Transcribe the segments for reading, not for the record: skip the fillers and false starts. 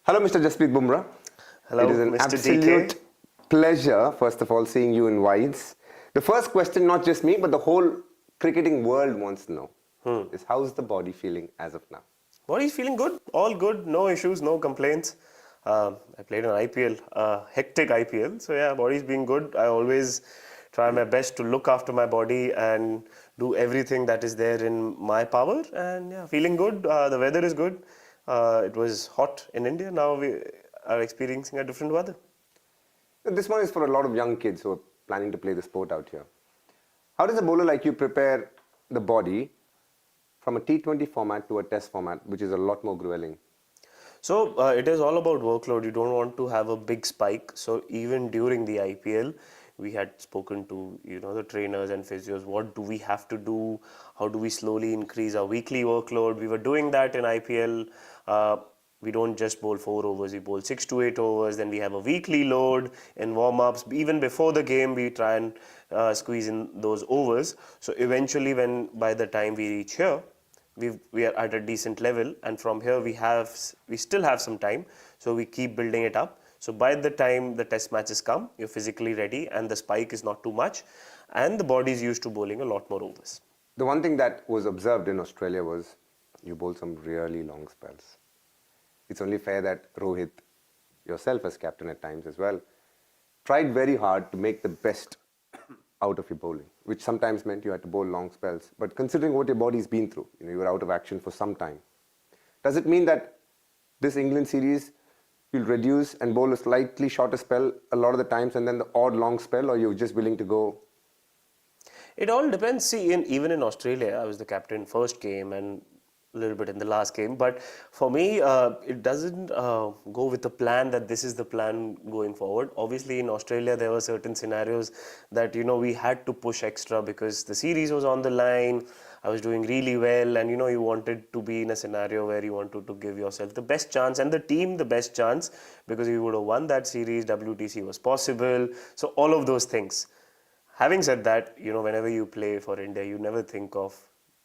Hello, Mr. Jasprit Bumrah. Hello, It is an Mr. absolute DK. pleasure, first of all, seeing you in wides. The first question, not just me, but the whole cricketing world wants to know is how's the body feeling as of now? Body's feeling good, all good, no issues, no complaints. I played an IPL, hectic IPL, so yeah, body's being good. I always try my best to look after my body and do everything that is there in my power. And yeah, feeling good. The weather is good. It was hot in India. Now we are experiencing a different weather. This one is for a lot of young kids who are planning to play the sport out here. How does a bowler like you prepare the body from a T20 format to a test format, which is a lot more grueling? So it is all about workload. You don't want to have a big spike. So even during the IPL, we had spoken to the trainers and physios. What do we have to do? How do we slowly increase our weekly workload? We were doing that in IPL. We don't just bowl 4 overs. We bowl 6 to 8 overs. Then we have a weekly load in warm-ups. Even before the game, we try and squeeze in those overs. So eventually, by the time we reach here, we are at a decent level, and from here we still have some time, so we keep building it up. So by the time the test matches come, you're physically ready and the spike is not too much, and the body is used to bowling a lot more overs. The one thing that was observed in Australia was you bowl some really long spells. It's only fair that Rohit, yourself as captain at times as well, tried very hard to make the best out of your bowling, which sometimes meant you had to bowl long spells. But considering what your body's been through, you were out of action for some time. Does it mean that this England series you'll reduce and bowl a slightly shorter spell a lot of the times and then the odd long spell, or you're just willing to go? It all depends. See, even in Australia, I was the captain first game and a little bit in the last game. But for me, it doesn't go with the plan that this is the plan going forward. Obviously, in Australia, there were certain scenarios that we had to push extra because the series was on the line. I was doing really well, and you wanted to be in a scenario where you wanted to give yourself the best chance and the team the best chance, because you would have won that series. WTC was possible. So all of those things. Having said that, whenever you play for India, you never think of,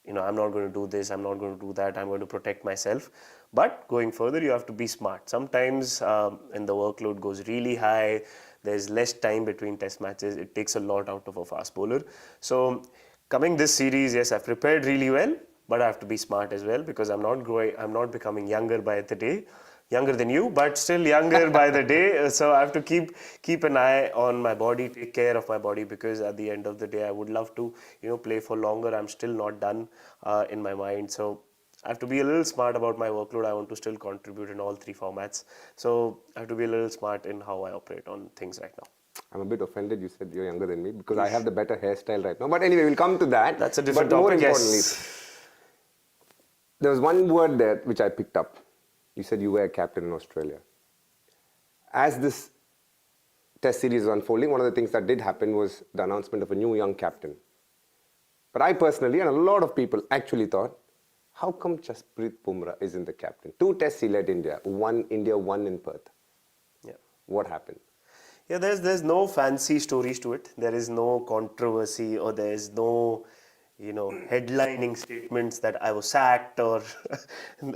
I'm not going to do this, I'm not going to do that, I'm going to protect myself. But going further, you have to be smart. Sometimes when the workload goes really high, there's less time between test matches, it takes a lot out of a fast bowler. So coming this series, yes, I've prepared really well, but I have to be smart as well, because I'm not becoming younger by the day. Younger than you, but still younger by the day. So I have to keep an eye on my body, take care of my body, because at the end of the day, I would love to play for longer. I'm still not done in my mind. So I have to be a little smart about my workload. I want to still contribute in all three formats. So I have to be a little smart in how I operate on things right now. I'm a bit offended you said you're younger than me because I have the better hairstyle right now. But anyway, we'll come to that. That's a different But more topic, importantly, yes. there was one word there which I picked up. You said you were a captain in Australia. As this test series is unfolding, one of the things that did happen was the announcement of a new young captain. But I personally, and a lot of people actually thought, how come Jasprit Bumrah isn't the captain? 2 tests he led India, one in Perth. Yeah. What happened? Yeah, there's no fancy stories to it. There is no controversy, or there is no headlining statements that I was sacked or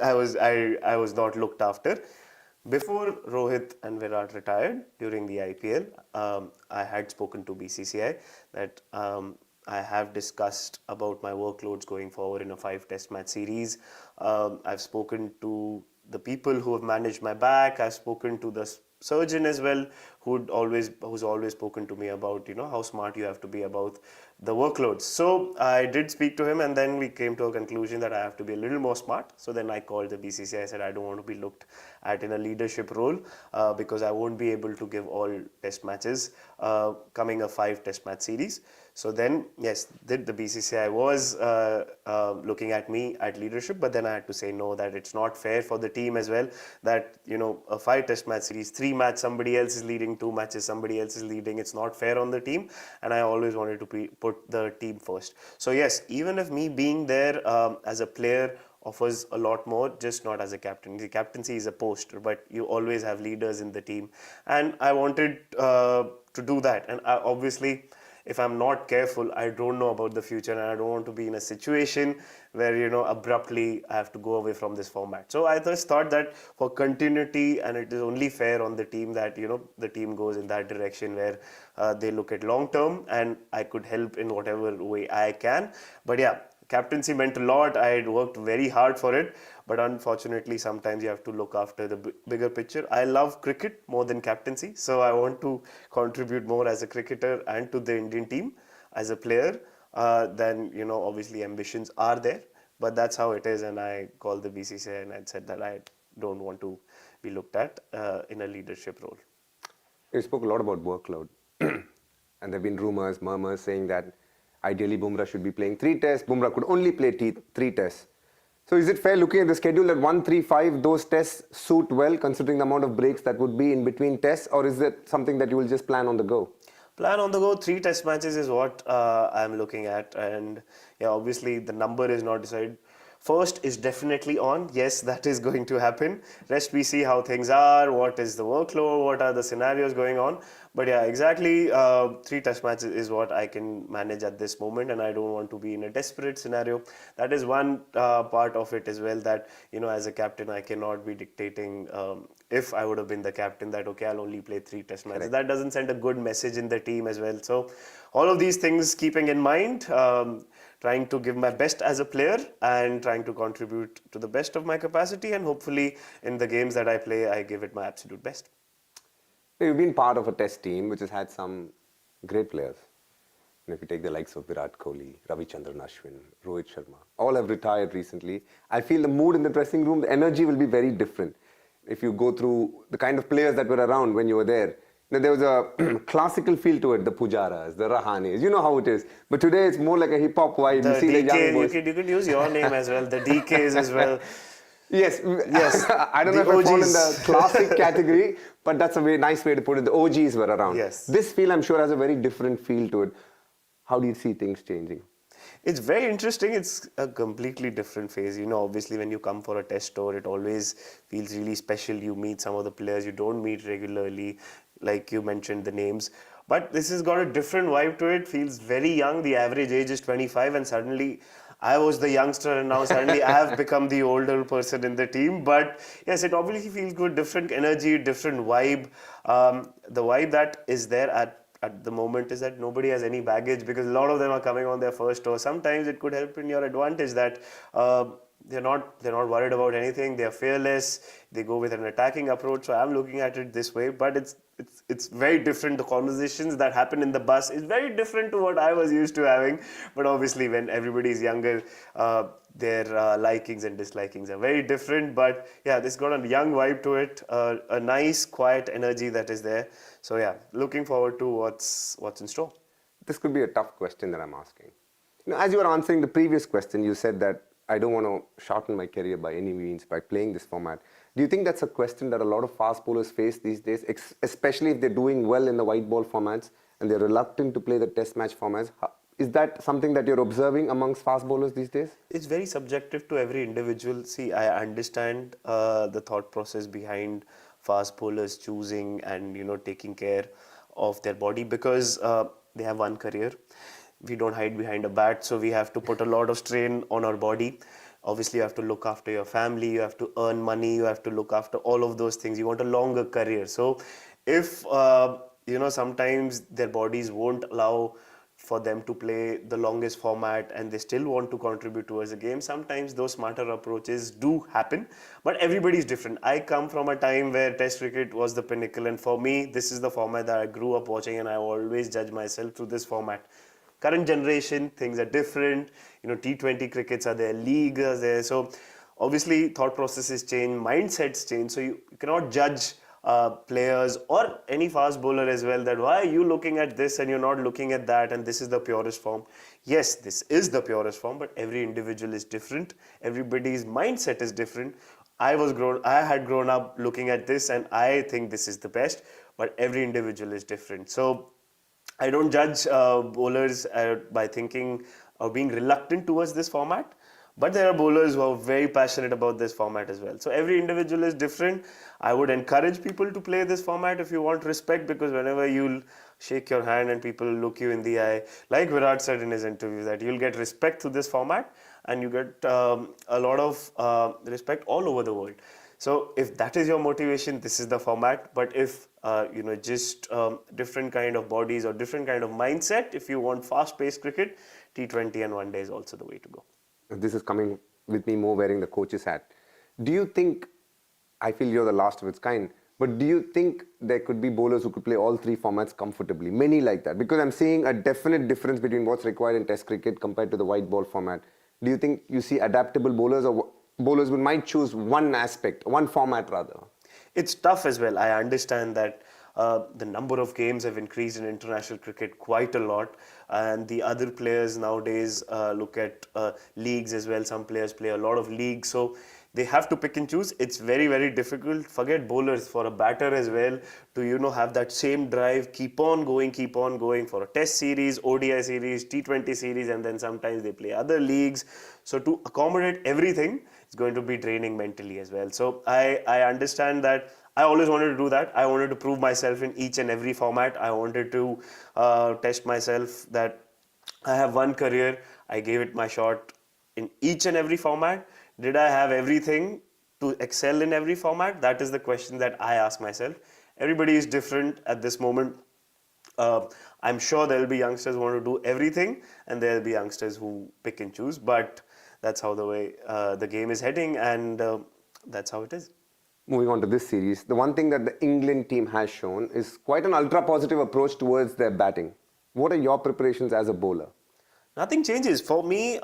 I was not looked after. Before Rohit and Virat retired during the IPL, I had spoken to BCCI that I have discussed about my workloads going forward in a 5-test match series. I've spoken to the people who have managed my back. I've spoken to the surgeon as well, who's always spoken to me about how smart you have to be about the workloads. So I did speak to him, and then we came to a conclusion that I have to be a little more smart. So then I called the BCCI. I said I don't want to be looked at in a leadership role because I won't be able to give all test matches coming a 5-test match series. So then, yes, the BCCI was looking at me at leadership, but then I had to say no, that it's not fair for the team as well, that a 5-test match series, 3 match somebody else is leading, 2 matches somebody else is leading. It's not fair on the team, and I always wanted to put the team first. So yes, even if me being there as a player offers a lot more, just not as a captain. The captaincy is a post, but you always have leaders in the team, and I wanted to do that. And obviously, if I'm not careful, I don't know about the future, and I don't want to be in a situation where, abruptly I have to go away from this format. So I just thought that for continuity, and it is only fair on the team that, the team goes in that direction where they look at long term, and I could help in whatever way I can. But yeah, captaincy meant a lot. I had worked very hard for it, but unfortunately, sometimes you have to look after the bigger picture. I love cricket more than captaincy, so I want to contribute more as a cricketer and to the Indian team as a player. Then, obviously ambitions are there, but that's how it is. And I called the BCCI and I said that I don't want to be looked at in a leadership role. You spoke a lot about workload. And there have been rumors, murmurs saying that ideally Bumrah should be playing 3 tests. Bumrah could only play 3 tests. So is it fair looking at the schedule that 1, 3, 5, those tests suit well considering the amount of breaks that would be in between tests, or is it something that you will just plan on the go? Plan on the go, 3 test matches is what I'm looking at. And yeah, obviously the number is not decided. First is definitely on. Yes, that is going to happen. Rest we see how things are, what is the workload, what are the scenarios going on. But yeah, exactly 3 test matches is what I can manage at this moment, and I don't want to be in a desperate scenario. That is one part of it as well, that, as a captain, I cannot be dictating, if I would have been the captain, that okay, I'll only play 3 test matches. That doesn't send a good message in the team as well. So all of these things keeping in mind, trying to give my best as a player and trying to contribute to the best of my capacity, and hopefully in the games that I play, I give it my absolute best. You've been part of a test team which has had some great players. And if you take the likes of Virat Kohli, Ravichandran Ashwin, Rohit Sharma, all have retired recently. I feel the mood in the dressing room, the energy will be very different. If you go through the kind of players that were around when you were there, there was a classical feel to it, the Pujaras, the Rahanes, you know how it is. But today it's more like a hip-hop vibe. The you see DK, the young boys. you could use your name as well, the DKs as well. Yes, Yes. I don't know if I fall in the classic category, but that's a very nice way to put it. The OGs were around. Yes. This feel, I'm sure, has a very different feel to it. How do you see things changing? It's very interesting. It's a completely different phase. Obviously when you come for a test tour, it always feels really special. You meet some of the players you don't meet regularly, like you mentioned the names. But this has got a different vibe to it. Feels very young. The average age is 25, and suddenly I was the youngster, and now suddenly I have become the older person in the team. But yes, it obviously feels good. Different energy, different vibe. The vibe that is there at the moment is that nobody has any baggage, because a lot of them are coming on their first tour. Sometimes it could help in your advantage that they're not worried about anything. They're fearless. They go with an attacking approach. So I'm looking at it this way. But it's very different. The conversations that happen in the bus is very different to what I was used to having. But obviously, when everybody is younger, their likings and dislikings are very different. But yeah, this got a young vibe to it. A nice, quiet energy that is there. So yeah, looking forward to what's in store. This could be a tough question that I'm asking. As you were answering the previous question, you said that I don't want to shorten my career by any means by playing this format. Do you think that's a question that a lot of fast bowlers face these days, especially if they're doing well in the white ball formats and they're reluctant to play the test match formats? Is that something that you're observing amongst fast bowlers these days? It's very subjective to every individual. See, I understand the thought process behind fast bowlers choosing and taking care of their body, because they have one career. We don't hide behind a bat, so we have to put a lot of strain on our body. Obviously, you have to look after your family, you have to earn money, you have to look after all of those things. You want a longer career. So if sometimes their bodies won't allow for them to play the longest format and they still want to contribute towards the game, sometimes those smarter approaches do happen. But everybody is different. I come from a time where test cricket was the pinnacle, and for me this is the format that I grew up watching, and I always judge myself through this format. Current generation, things are different. T20 crickets are there, leagues are there. So obviously thought processes change, mindsets change. So you cannot judge players or any fast bowler as well that why are you looking at this and you're not looking at that, and this is the purest form. Yes, this is the purest form, but every individual is different. Everybody's mindset is different. I had grown up looking at this and I think this is the best, but every individual is different. So I don't judge bowlers by thinking or being reluctant towards this format. But there are bowlers who are very passionate about this format as well. So every individual is different. I would encourage people to play this format if you want respect, because whenever you'll shake your hand and people look you in the eye, like Virat said in his interview, that you'll get respect to this format, and you get a lot of respect all over the world. So if that is your motivation, this is the format. But if just different kind of bodies or different kind of mindset, if you want fast-paced cricket, T20 and one day is also the way to go. This is coming with me more wearing the coach's hat. Do you think, I feel you're the last of its kind, but do you think there could be bowlers who could play all three formats comfortably? Many like that. Because I'm seeing a definite difference between what's required in Test cricket compared to the white ball format. Do you think you see adaptable bowlers, or bowlers who might choose one aspect, one format rather? It's tough as well. I understand that the number of games have increased in international cricket quite a lot, and the other players nowadays look at leagues as well. Some players play a lot of leagues, so they have to pick and choose. It's very, very difficult. Forget bowlers, for a batter as well to have that same drive, keep on going for a Test series, ODI series, T20 series, and then sometimes they play other leagues. So to accommodate everything, it's going to be draining mentally as well. So I understand that. I always wanted to do that. I wanted to prove myself in each and every format. I wanted to test myself that I have one career. I gave it my shot in each and every format. Did I have everything to excel in every format? That is the question that I ask myself. Everybody is different at this moment. I'm sure there will be youngsters who want to do everything, and there will be youngsters who pick and choose. But that's how the way the game is heading, and that's how it is. Moving on to this series, the one thing that the England team has shown is quite an ultra-positive approach towards their batting. What are your preparations as a bowler? Nothing changes. For me,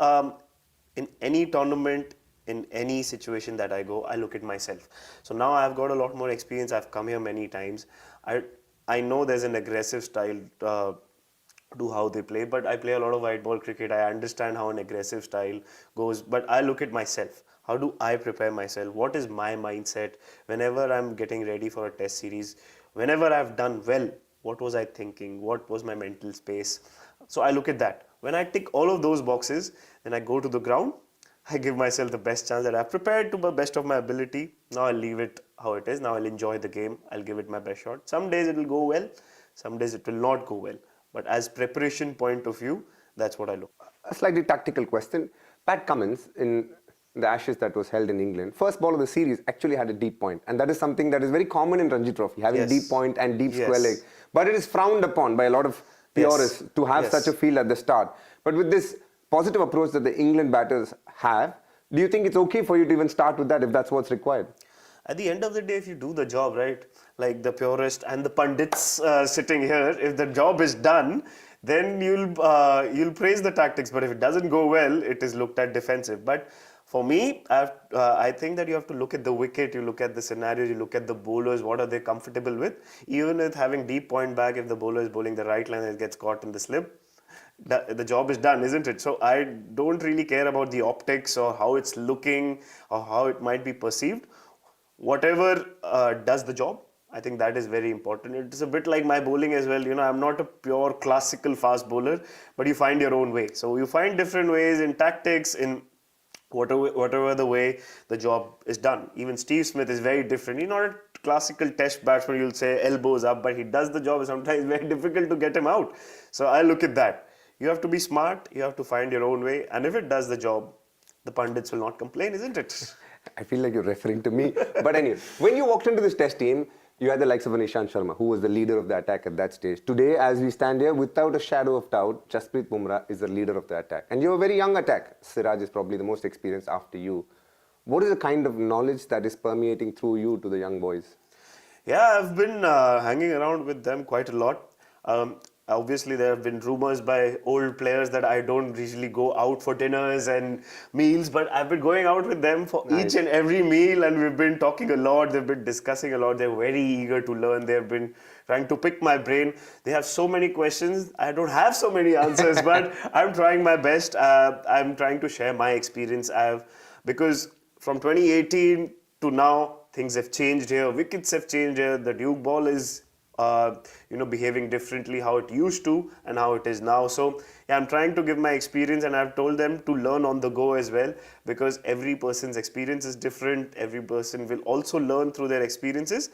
in any tournament, in any situation that I go, I look at myself. So now I've got a lot more experience. I've come here many times. I know there's an aggressive style to how they play, but I play a lot of white ball cricket. I understand how an aggressive style goes, but I look at myself. How do I prepare myself? What is my mindset whenever I'm getting ready for a Test series? Whenever I've done well, what was I thinking? What was my mental space? So I look at that. When I tick all of those boxes, then I go to the ground. I give myself the best chance that I've prepared to the best of my ability. Now I'll leave it how it is. Now I'll enjoy the game. I'll give it my best shot. Some days it will go well. Some days it will not go well. But as preparation point of view, that's what I look. A slightly tactical question. Pat Cummins, in the Ashes that was held in England, first ball of the series actually had a deep point. And that is something that is very common in Ranji Trophy, having Yes. deep point and deep square Yes. leg. But it is frowned upon by a lot of purists to have Yes. such a field at the start. But with this positive approach that the England batters have, do you think it's okay for you to even start with that if that's what's required? At the end of the day, if you do the job, right, like the purist and the pundits sitting here, if the job is done, then you'll praise the tactics. But if it doesn't go well, it is looked at defensive. But for me, I think that you have to look at the wicket, you look at the scenarios, you look at the bowlers, what are they comfortable with. Even with having deep point back, if the bowler is bowling the right line and it gets caught in the slip, the job is done, isn't it? So I don't really care about the optics or how it's looking or how it might be perceived. Whatever does the job, I think that is very important. It's a bit like my bowling as well. I'm not a pure classical fast bowler, but you find your own way. So you find different ways in tactics, in whatever the way the job is done. Even Steve Smith is very different. He's not a classical test batsman, you'll say elbows up, but he does the job. Sometimes very difficult to get him out. So I look at that. You have to be smart, you have to find your own way, and if it does the job, the pundits will not complain, isn't it? I feel like you're referring to me. But anyway, when you walked into this Test team, you had the likes of an Ishant Sharma, who was the leader of the attack at that stage. Today, as we stand here, without a shadow of doubt, Jasprit Bumrah is the leader of the attack. And you're a very young attack. Siraj is probably the most experienced after you. What is the kind of knowledge that is permeating through you to the young boys? Yeah, I've been hanging around with them quite a lot. Obviously, there have been rumors by old players that I don't usually go out for dinners and meals, but I've been going out with them for Nice. each and every meal, and we've been talking a lot. They've been discussing a lot. They're very eager to learn. They've been trying to pick my brain. They have so many questions. I don't have so many answers, but I'm trying my best. I'm trying to share my experience. Because from 2018 to now, things have changed here. Wickets have changed here. The Duke ball is behaving differently how it used to and how it is now. So yeah, I'm trying to give my experience, and I've told them to learn on the go as well, because every person's experience is different. Every person will also learn through their experiences.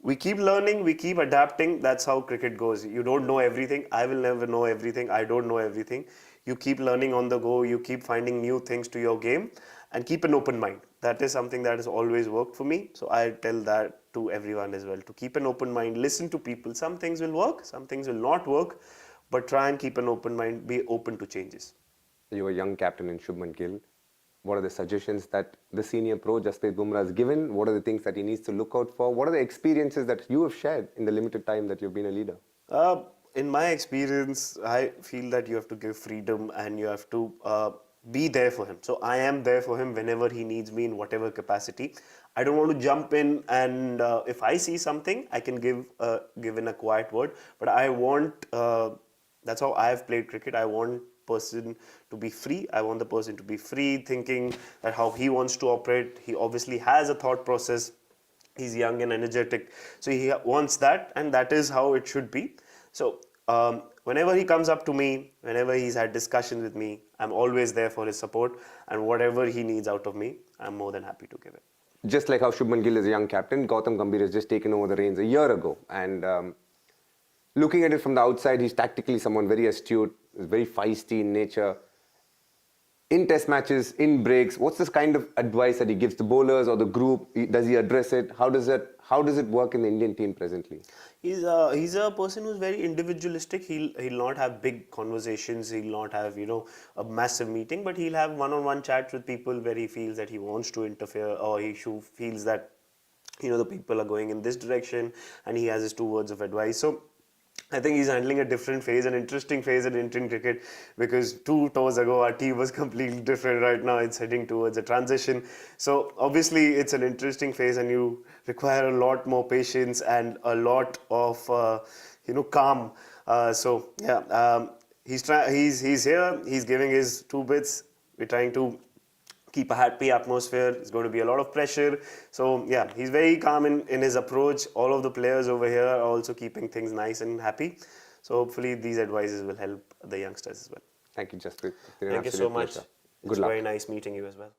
We keep learning, we keep adapting. That's how cricket goes. You don't know everything. I will never know everything. I don't know everything. You keep learning on the go, you keep finding new things to your game, and keep an open mind. That is something that has always worked for me. So I tell that to everyone as well, to keep an open mind, listen to people. Some things will work, some things will not work, but try and keep an open mind, be open to changes. You were a young captain in Shubman Gill. What are the suggestions that the senior pro Jasprit Bumrah has given? What are the things that he needs to look out for? What are the experiences that you have shared in the limited time that you've been a leader? Uh, in my experience, I feel that you have to give freedom, and you have to be there for him. So I am there for him whenever he needs me in whatever capacity. I don't want to jump in, and if I see something, I can give in a quiet word. But I want that's how I've played cricket. I want person to be free. I want the person to be free, thinking that how he wants to operate. He obviously has a thought process. He's young and energetic, so he wants that, and that is how it should be. So whenever he comes up to me, whenever he's had discussions with me, I'm always there for his support, and whatever he needs out of me, I'm more than happy to give it. Just like how Shubman Gill is a young captain, Gautam Gambhir has just taken over the reins a year ago. And looking at it from the outside, he's tactically someone very astute, very feisty in nature. In test matches, in breaks, what's this kind of advice that he gives to bowlers or the group? Does he address it? How does it work in the Indian team presently? He's a person who's very individualistic. He'll not have big conversations. He'll not have a massive meeting, but he'll have one-on-one chats with people where he feels that he wants to interfere, or feels that the people are going in this direction, and he has his 2 words of advice. So I think he's handling a different phase, an interesting phase in Indian cricket, because 2 tours ago our team was completely different. Right now it's heading towards a transition. So obviously it's an interesting phase, and you require a lot more patience and a lot of calm. So yeah, he's here. He's giving his 2 bits. We're trying to keep a happy atmosphere. It's going to be a lot of pressure. So yeah, he's very calm in his approach. All of the players over here are also keeping things nice and happy. So hopefully these advices will help the youngsters as well. Thank you, Jasprit. It's been an Thank you so absolute much. pleasure. It's Good luck. very nice meeting you as well.